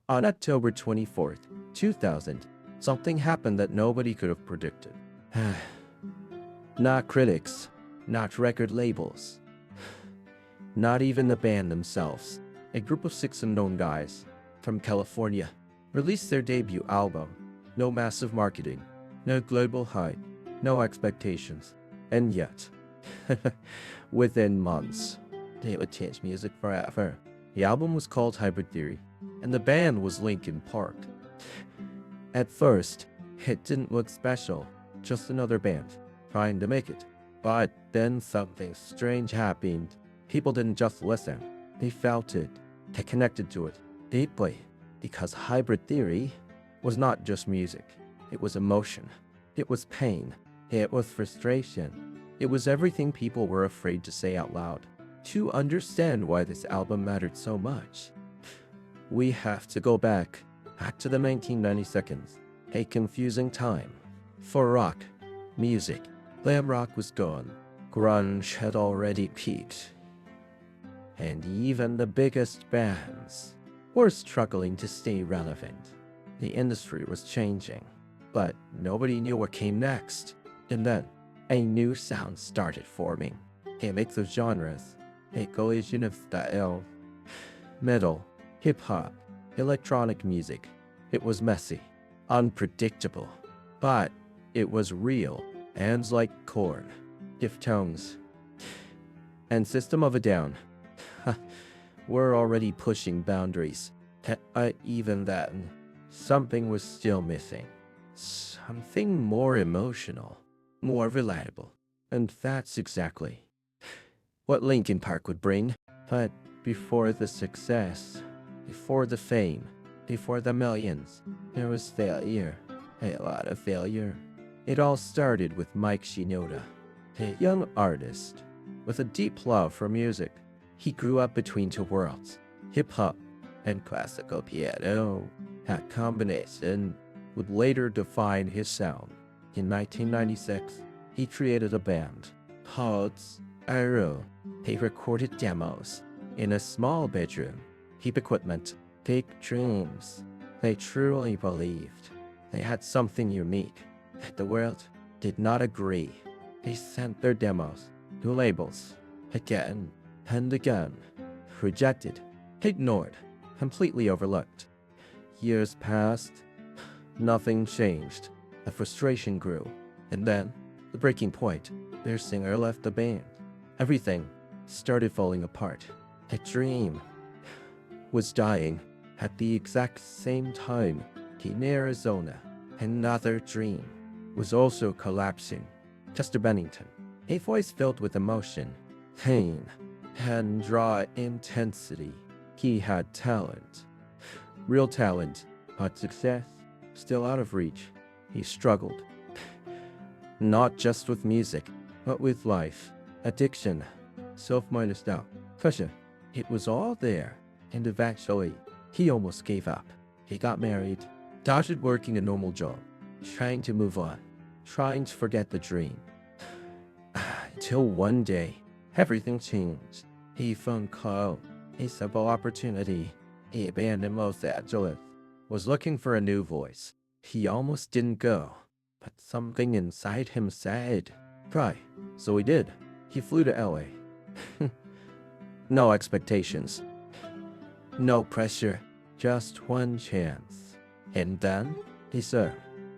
On October 24th, 2000, something happened that nobody could have predicted. Not critics, not record labels, not even the band themselves. A group of 6 unknown guys from California released their debut album. No massive marketing, no global hype, no expectations. And yet, within months, they would change music forever. The album was called Hybrid Theory, and the band was Linkin Park. At first, it didn't look special, just another band trying to make it. But then something strange happened. People didn't just listen, they felt it. They connected to it deeply, because Hybrid Theory was not just music. It was emotion. It was pain. It was frustration. It was everything people were afraid to say out loud. To understand why this album mattered so much, we have to go back to the 1990s, a confusing time. For rock music, glam rock was gone. Grunge had already peaked. And even the biggest bands were struggling to stay relevant. The industry was changing, but nobody knew what came next. And then, a new sound started forming. A mix of genres, a collision of style, metal, hip-hop, electronic music. It was messy, unpredictable, but it was real. Bands like Korn, Deftones, and System of a Down were already pushing boundaries. Even then, something was still missing. Something more emotional, more reliable. And that's exactly what Linkin Park would bring. But before the success, before the fame, before the millions, there was failure. A lot of failure. It all started with Mike Shinoda, a young artist with a deep love for music. He grew up between two worlds, hip-hop and classical piano. That combination would later define his sound. In 1996, he created a band called Arrow. They recorded demos in a small bedroom. Cheap equipment, big dreams. They truly believed they had something unique. The world did not agree. They sent their demos to labels again and again. Rejected, ignored, completely overlooked. Years passed. Nothing changed. The frustration grew. And then, the breaking point, their singer left the band. Everything started falling apart. A dream was dying at the exact same time. In Arizona, another dream was also collapsing. Chester Bennington, a voice filled with emotion, pain, and raw intensity. He had talent. Real talent, but success still out of reach. He struggled. Not just with music, but with life, addiction, self-minus doubt, pressure. It was all there, and eventually, he almost gave up. He got married, started working a normal job, trying to move on, trying to forget the dream. Until one day, everything changed. A phone call, a simple opportunity. A band in Los Angeles was looking for a new voice. He almost didn't go, but something inside him said, try. So he did. He flew to LA. No expectations. No pressure. Just one chance. And then, he served.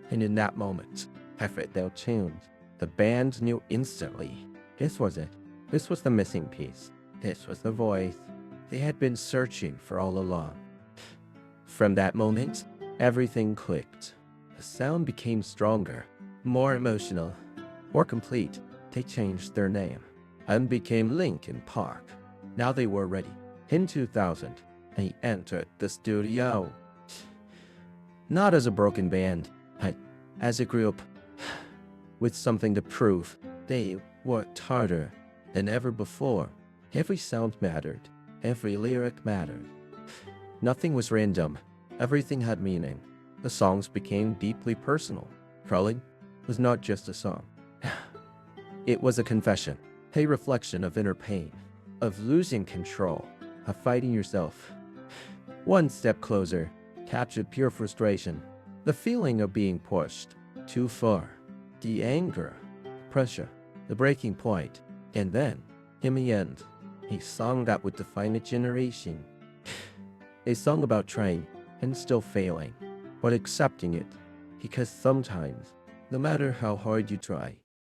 And in that moment, everything changed. The band knew instantly. This was it. This was the missing piece. This was the voice they had been searching for all along. From that moment, everything clicked. The sound became stronger, more emotional, more complete. They changed their name and became Linkin Park. Now they were ready. In 2000, they entered the studio. Not as a broken band, but as a group with something to prove. They worked harder than ever before. Every sound mattered. Every lyric mattered. Nothing was random. Everything had meaning. The songs became deeply personal. Crawling was not just a song. It was a confession, a reflection of inner pain, of losing control, of fighting yourself, One step closer, captured pure frustration. The feeling of being pushed too far. The anger, pressure, the breaking point. And then, in the end, a song that would define a generation. A song about trying and still failing, but accepting it. Because sometimes, no matter how hard you try,